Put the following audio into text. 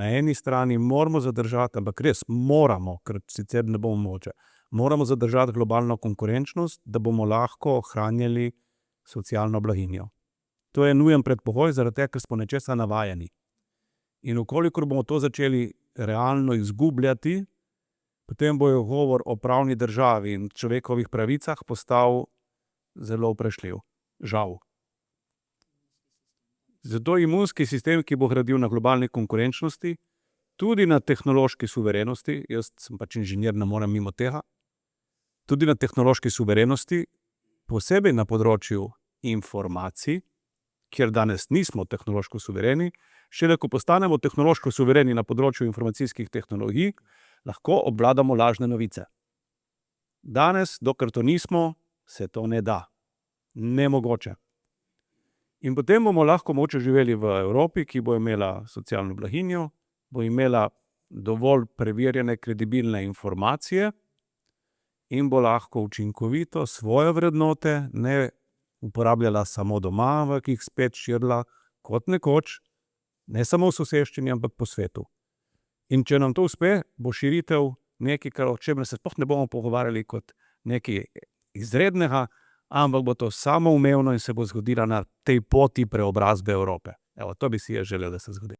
Na eni strani moramo zadržati, ampak res moramo, ker sicer ne bomo mogoče, moramo zadržati globalno konkurenčnost, da bomo lahko ohranjali socialno blaginjo. To je nujen predpogoj, zaradi tega, ker smo nečesa navajeni. In v kolikor bomo to začeli realno izgubljati, potem bo govor o pravni državi in človekovih pravicah postal zelo vprašljiv. Žal. Zato imunski sistem, ki bo gradil na globalni konkurenčnosti, tudi na tehnološki suverenosti, jaz sem pač inženir, ne morem mimo tega, tudi na tehnološki suverenosti, posebej na področju informacij, kjer danes nismo tehnološko suvereni, šele ko postanemo tehnološko suvereni na področju informacijskih tehnologij, lahko obvladamo lažne novice. Danes, dokler to nismo, se to ne da. Nemogoče. In potem bomo lahko mogoče živeli v Evropi, ki bo imela socialno blaginjo, bo imela dovolj preverjene, kredibilne informacije in bo lahko učinkovito svoje vrednote ne uporabljala samo doma, ampak jih spet širila kot nekoč, ne samo v soseščini, ampak po svetu. In če nam to uspe, bo širitev nekaj, o čemer se sploh ne bomo pogovarjali kot nekaj izrednega, ampak bo to samoumevno in se bo zgodila na tej poti preobrazbe Evrope. Evo, to bi si jaz želel, da se zgodi.